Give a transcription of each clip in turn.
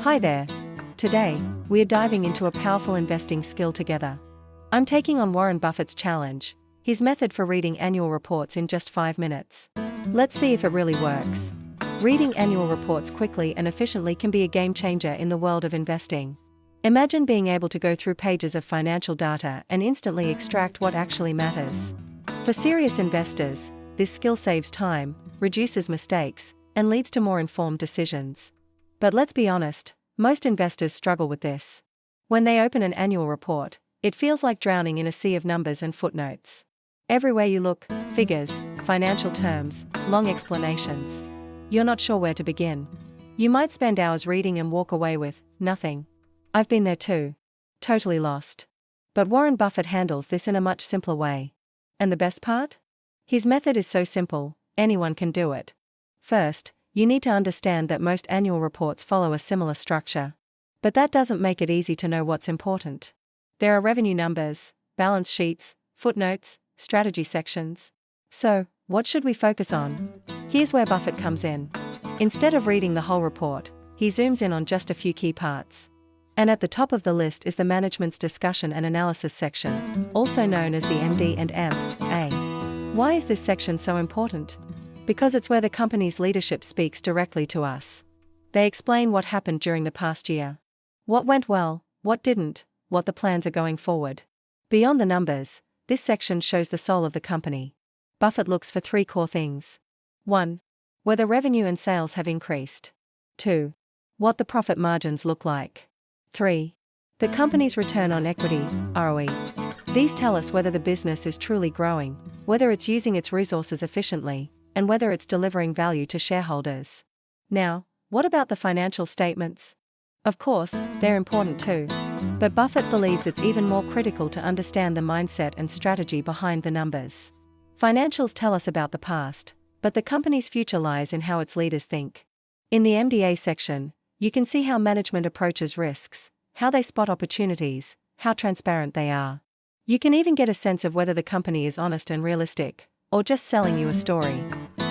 Hi there. Today, we are diving into a powerful investing skill together. I'm taking on Warren Buffett's challenge, his method for reading annual reports in just 5 minutes. Let's see if it really works. Reading annual reports quickly and efficiently can be a game changer in the world of investing. Imagine being able to go through pages of financial data and instantly extract what actually matters. For serious investors, this skill saves time, reduces mistakes, and leads to more informed decisions. But let's be honest, most investors struggle with this. When they open an annual report, it feels like drowning in a sea of numbers and footnotes. Everywhere you look, figures, financial terms, long explanations. You're not sure where to begin. You might spend hours reading and walk away with nothing. I've been there too. Totally lost. But Warren Buffett handles this in a much simpler way. And the best part? His method is so simple, anyone can do it. First, you need to understand that most annual reports follow a similar structure. But that doesn't make it easy to know what's important. There are revenue numbers, balance sheets, footnotes, strategy sections. So, what should we focus on? Here's where Buffett comes in. Instead of reading the whole report, he zooms in on just a few key parts. And at the top of the list is the management's discussion and analysis section, also known as the MD and M.A. Why is this section so important? Because it's where the company's leadership speaks directly to us. They explain what happened during the past year. What went well, what didn't, what the plans are going forward. Beyond the numbers, this section shows the soul of the company. Buffett looks for 3 core things. 1. Whether revenue and sales have increased. 2. What the profit margins look like. 3. The company's return on equity, ROE. These tell us whether the business is truly growing, whether it's using its resources efficiently, and whether it's delivering value to shareholders. Now, what about the financial statements? Of course, they're important too. But Buffett believes it's even more critical to understand the mindset and strategy behind the numbers. Financials tell us about the past, but the company's future lies in how its leaders think. In the MDA section, you can see how management approaches risks, how they spot opportunities, how transparent they are. You can even get a sense of whether the company is honest and realistic, or just selling you a story.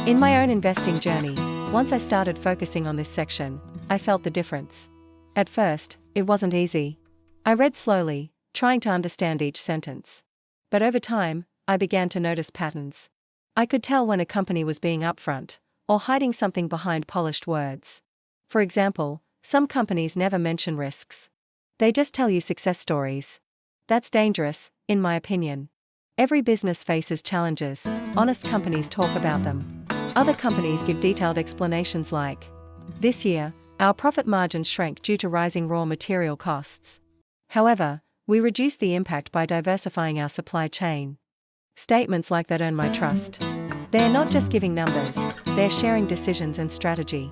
In my own investing journey, once I started focusing on this section, I felt the difference. At first, it wasn't easy. I read slowly, trying to understand each sentence. But over time, I began to notice patterns. I could tell when a company was being upfront, or hiding something behind polished words. For example, some companies never mention risks. They just tell you success stories. That's dangerous, in my opinion. Every business faces challenges, honest companies talk about them. Other companies give detailed explanations like, "This year, our profit margins shrank due to rising raw material costs. However, we reduced the impact by diversifying our supply chain." Statements like that earn my trust. They're not just giving numbers, they're sharing decisions and strategy.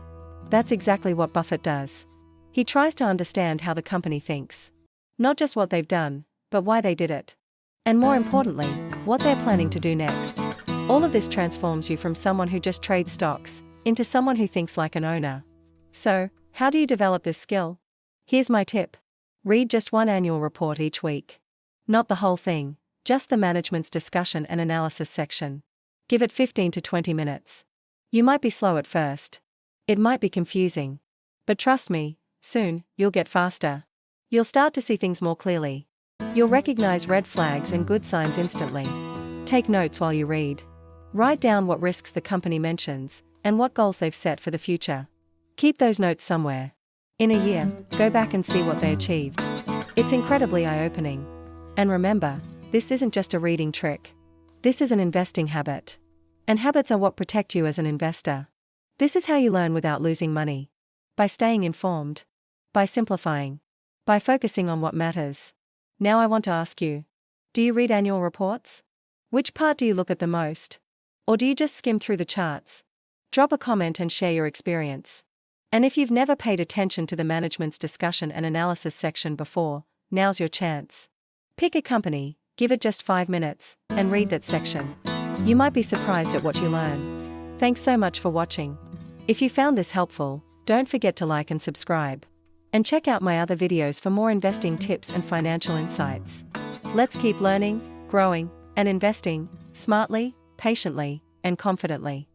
That's exactly what Buffett does. He tries to understand how the company thinks. Not just what they've done, but why they did it. And more importantly, what they're planning to do next. All of this transforms you from someone who just trades stocks into someone who thinks like an owner. So, how do you develop this skill? Here's my tip. Read just one annual report each week. Not the whole thing, just the management's discussion and analysis section. Give it 15 to 20 minutes. You might be slow at first. It might be confusing. But trust me, soon, you'll get faster. You'll start to see things more clearly. You'll recognize red flags and good signs instantly. Take notes while you read. Write down what risks the company mentions, and what goals they've set for the future. Keep those notes somewhere. In a year, go back and see what they achieved. It's incredibly eye-opening. And remember, this isn't just a reading trick. This is an investing habit. And habits are what protect you as an investor. This is how you learn without losing money. By staying informed. By simplifying. By focusing on what matters. Now I want to ask you. Do you read annual reports? Which part do you look at the most? Or do you just skim through the charts? Drop a comment and share your experience. And if you've never paid attention to the management's discussion and analysis section before, now's your chance. Pick a company, give it just 5 minutes, and read that section. You might be surprised at what you learn. Thanks so much for watching. If you found this helpful, don't forget to like and subscribe. And check out my other videos for more investing tips and financial insights. Let's keep learning, growing, and investing, smartly, patiently, and confidently.